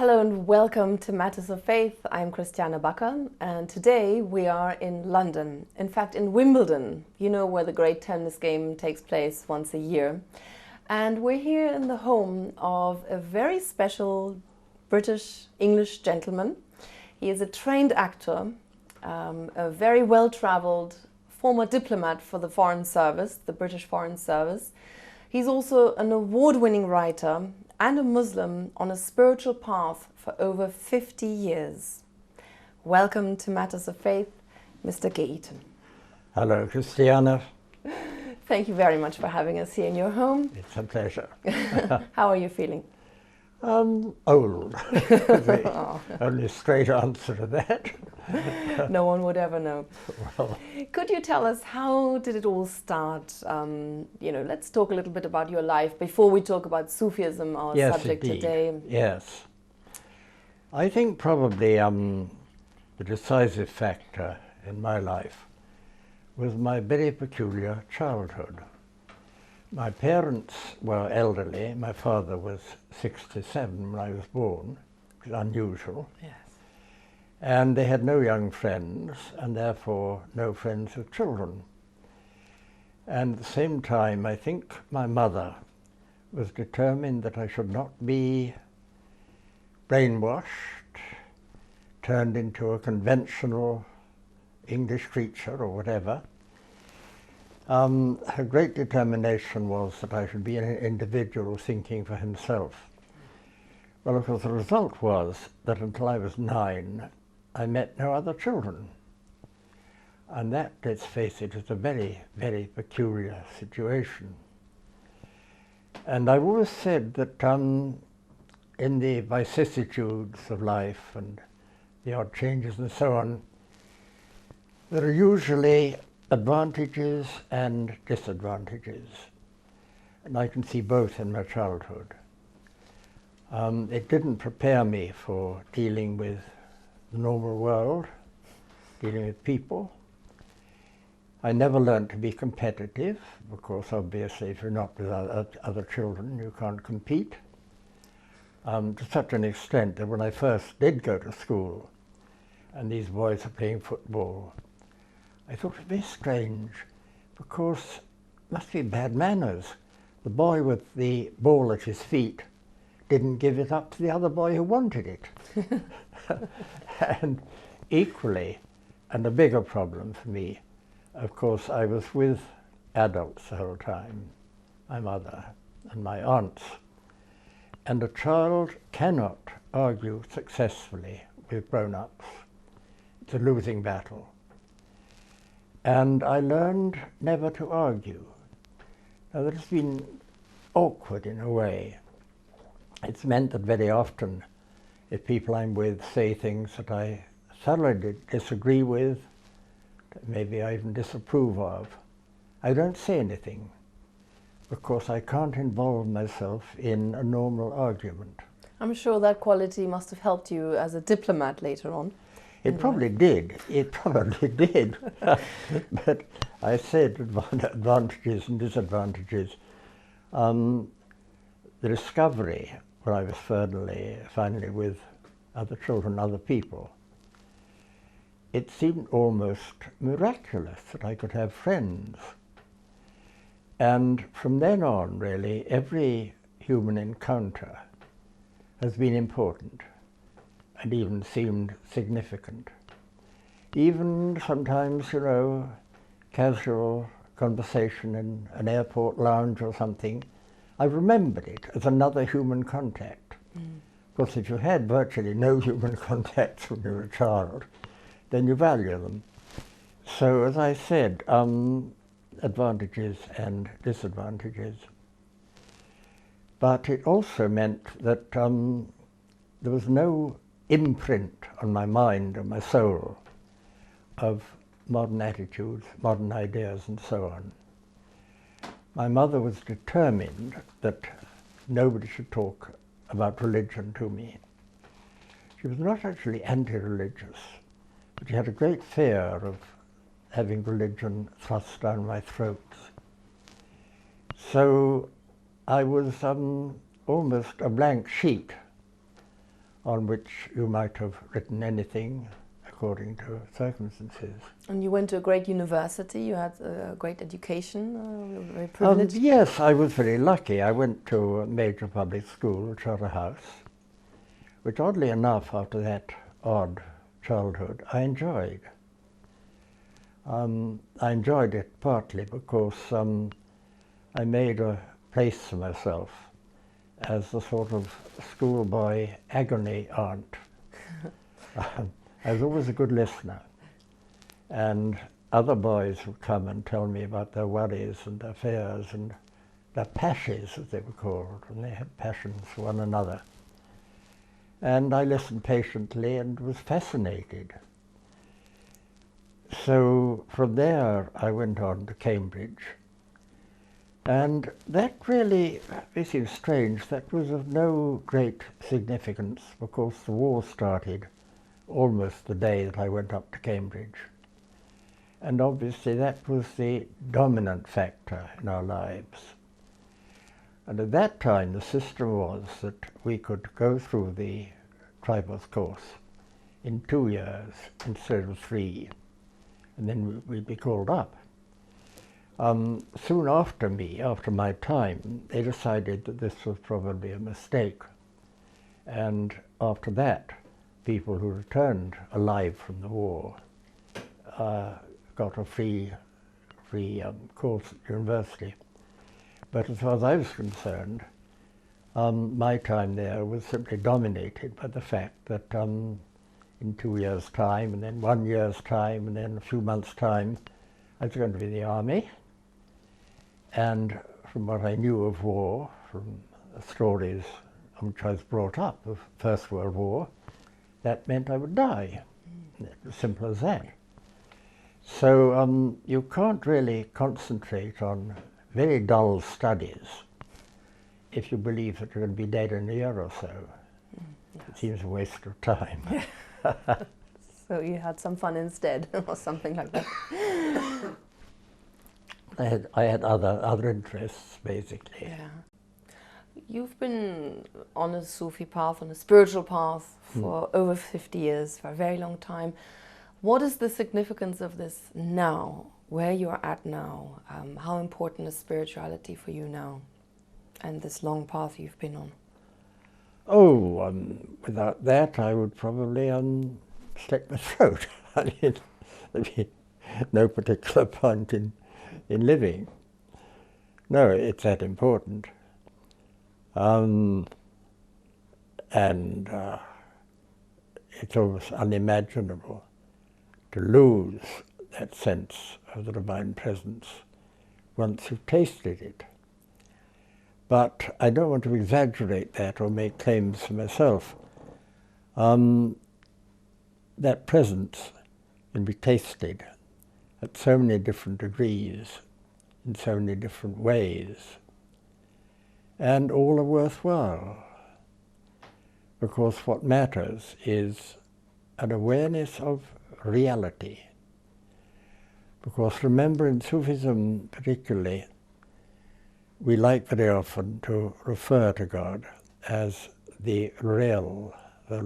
Hello and welcome to Matters of Faith. I'm Christiane Bakker and today we are in London, in fact in Wimbledon, you know, where the great tennis game takes place once a year. And we're here in the home of a very special British-English gentleman. He is a trained actor, a very well-travelled former diplomat for the Foreign Service, the British Foreign Service. He's also an award-winning writer and a Muslim on a spiritual path for over 50 years. Welcome to Matters of Faith, Mr. Gai Eaton. Hello, Christiane. Thank you very much for having us here in your home. It's a pleasure. How are you feeling? Old. The only straight answer to that. No one would ever know. Well, could you tell us, how did it all start? Let's talk a little bit about your life before we talk about Sufism, our subject indeed. today. Yes. I think probably the decisive factor in my life was my very peculiar childhood. My parents were elderly. My father was 67 when I was born, which is unusual. Yes. And they had no young friends, and therefore no friends with children. And at the same time, I think my mother was determined that I should not be brainwashed, turned into a conventional English creature or whatever. Her great determination was that I should be an individual thinking for himself. Well, of course, the result was that until I was 9, I met no other children. And that, let's face it, is a very, very peculiar situation. And I've always said that in the vicissitudes of life and the odd changes and so on, there are usually advantages and disadvantages. And I can see both in my childhood. It didn't prepare me for dealing with the normal world, dealing with people. I never learned to be competitive, because obviously if you're not with other children, you can't compete. To such an extent that when I first did go to school, and these boys are playing football, I thought it very strange, because it must be bad manners. The boy with the ball at his feet didn't give it up to the other boy who wanted it. And equally, and a bigger problem for me, of course, I was with adults the whole time, my mother and my aunts. And a child cannot argue successfully with grown-ups. It's a losing battle. And I learned never to argue. Now, that has been awkward in a way. It's meant that very often, if people I'm with say things that I thoroughly disagree with, that maybe I even disapprove of, I don't say anything, because I can't involve myself in a normal argument. I'm sure that quality must have helped you as a diplomat later on. It probably did. It probably did. But I said advantages and disadvantages. The discovery, when I was finally with other children, other people, it seemed almost miraculous that I could have friends. And from then on, really, every human encounter has been important and even seemed significant. Even sometimes, casual conversation in an airport lounge or something, I remembered it as another human contact. Of course, if you had virtually no human contacts when you were a child, then you value them. So, as I said, advantages and disadvantages. But it also meant that there was no imprint on my mind or my soul of modern attitudes, modern ideas, and so on. My mother was determined that nobody should talk about religion to me. She was not actually anti-religious, but she had a great fear of having religion thrust down my throat. So I was almost a blank sheet on which you might have written anything according to circumstances. And you went to a great university, you had a great education, you were very privileged? Yes, I was very lucky. I went to a major public school, Charterhouse, which oddly enough, after that odd childhood, I enjoyed. I enjoyed it partly because I made a place for myself as a sort of schoolboy agony aunt. I was always a good listener, and other boys would come and tell me about their worries and their fears and their passions, as they were called, and they had passions for one another. And I listened patiently and was fascinated. So from there I went on to Cambridge, and that really, this seems strange, that was of no great significance because the war started almost the day that I went up to Cambridge. And obviously that was the dominant factor in our lives. And at that time the system was that we could go through the Tripos course in 2 years instead of 3, and then we'd be called up. Soon after my time, they decided that this was probably a mistake. And after that, people who returned alive from the war got a free course at university. But as far as I was concerned, my time there was simply dominated by the fact that in 2 years' time, and then 1 year's time, and then a few months' time, I was going to be in the army. And from what I knew of war, from stories on which I was brought up, of First World War, that meant I would die. As simple as that. So you can't really concentrate on very dull studies if you believe that you're going to be dead in a year or so. Yes. It seems a waste of time. So you had some fun instead, or something like that. I had other interests, basically. Yeah. You've been on a Sufi path, on a spiritual path for over 50 years, for a very long time. What is the significance of this now, where you're at now? How important is spirituality for you now, and this long path you've been on? Oh, without that, I would probably slit my throat. I mean, there'd be no particular point in living. No, it's that important. And it's almost unimaginable to lose that sense of the divine presence once you've tasted it. But I don't want to exaggerate that or make claims for myself. That presence can be tasted at so many different degrees, in so many different ways, and all are worthwhile, because what matters is an awareness of reality. Because remember, in Sufism particularly, we like very often to refer to God as the real, the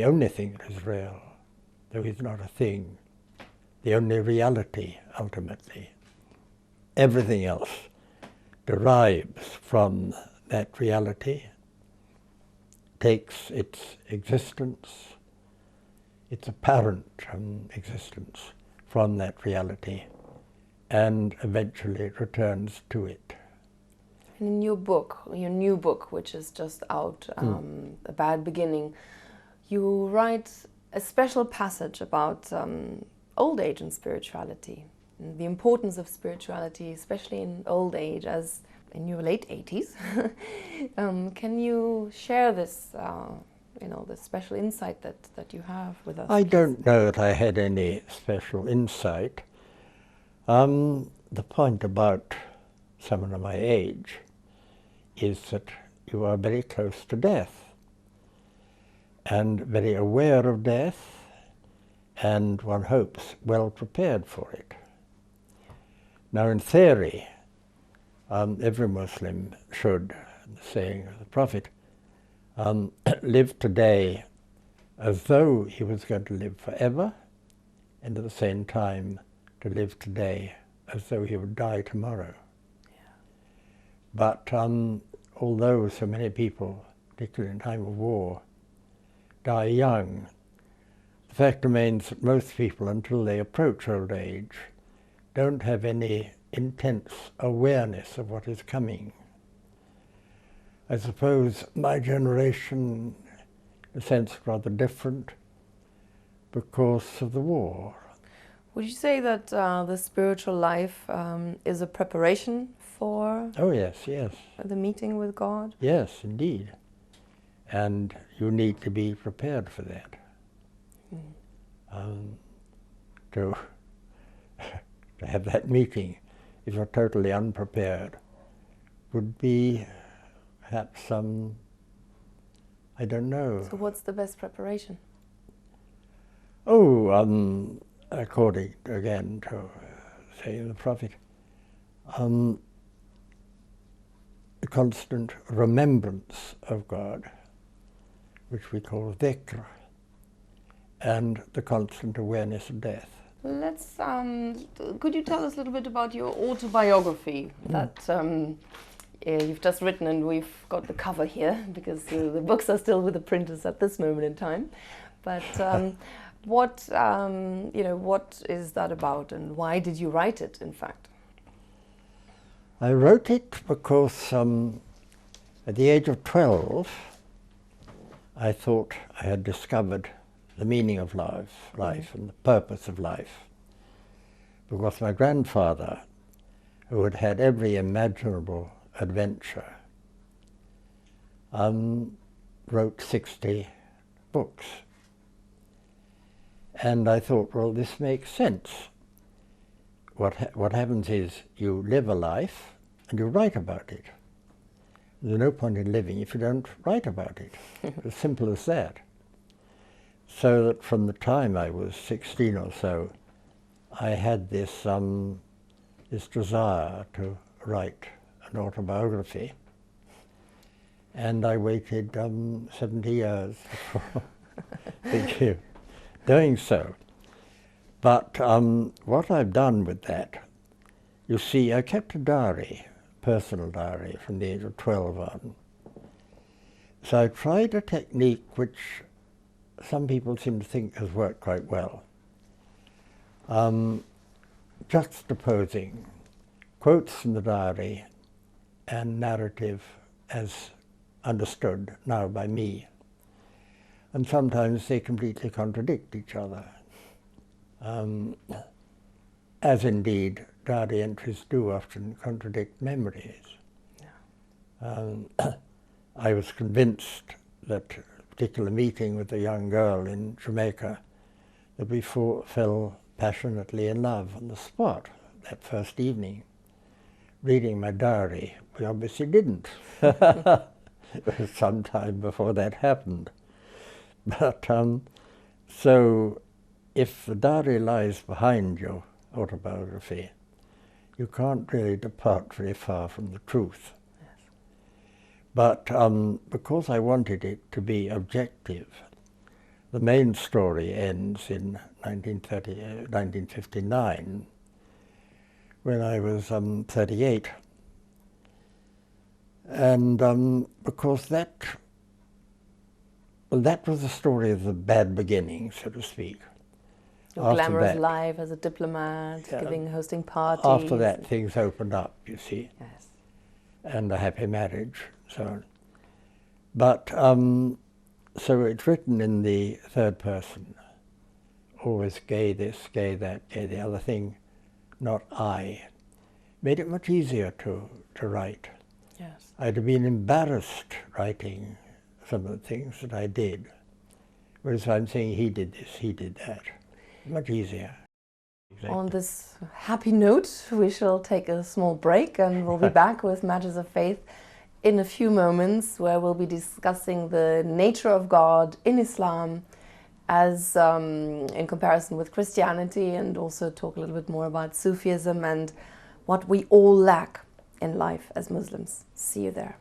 only thing that is real, though he's not a thing, the only reality, ultimately. Everything else derives from that reality, takes its existence, its apparent existence from that reality, and eventually returns to it. In your book, your new book, which is just out, A Bad Beginning, you write a special passage about old age and spirituality, and the importance of spirituality, especially in old age, as in your late 80s. Can you share this, this special insight that you have with us? I don't know that I had any special insight. The point about someone of my age is that you are very close to death and very aware of death, and one hopes well prepared for it. Now, in theory, every Muslim should, the saying of the Prophet, live today as though he was going to live forever, and at the same time to live today as though he would die tomorrow. Yeah. But although so many people, particularly in time of war, die young, the fact remains that most people, until they approach old age, don't have any intense awareness of what is coming. I suppose my generation, in a sense, rather different because of the war. Would you say that the spiritual life is a preparation for Oh yes, yes. the meeting with God? Yes, indeed. And you need to be prepared for that. To have that meeting, if you're totally unprepared, would be perhaps some, I don't know. So what's the best preparation? Oh, according again to saying the prophet, the constant remembrance of God, which we call dhikr, and the constant awareness of death. Let's, could you tell us a little bit about your autobiography that you've just written, and we've got the cover here because the books are still with the printers at this moment in time. But what is that about, and why did you write it, in fact? I wrote it because at the age of 12, I thought I had discovered the meaning of life and the purpose of life. Because my grandfather, who had had every imaginable adventure, wrote 60 books. And I thought, well, this makes sense. What happens is you live a life and you write about it. There's no point in living if you don't write about it. As simple as that. So that from the time I was 16 or so, I had this desire to write an autobiography. And I waited 70 years before doing so. But what I've done with that, you see, I kept a diary, personal diary, from the age of 12 on. So I tried a technique which some people seem to think has worked quite well. Juxtaposing quotes from the diary and narrative as understood now by me. And sometimes they completely contradict each other, as indeed diary entries do often contradict memories. Yeah. I was convinced that a particular meeting with a young girl in Jamaica, that we fell passionately in love on the spot that first evening. Reading my diary, we obviously didn't. It was some time before that happened. But so if the diary lies behind your autobiography, you can't really depart very far from the truth. Yes. But because I wanted it to be objective, the main story ends in 1959, when I was 38. And because that was the story of the bad beginning, so to speak. Your glamorous life as a diplomat, hosting parties. After that, things opened up, you see. Yes. And a happy marriage, so on. But, so it's written in the third person. Always gay this, gay that, gay the other thing, not I. Made it much easier to write. Yes. I'd have been embarrassed writing some of the things that I did. Whereas I'm saying he did this, he did that. Much easier. Exactly. On this happy note, we shall take a small break, and we'll be back with Matters of Faith in a few moments, where we'll be discussing the nature of God in Islam as in comparison with Christianity, and also talk a little bit more about Sufism and what we all lack in life as Muslims. See you there.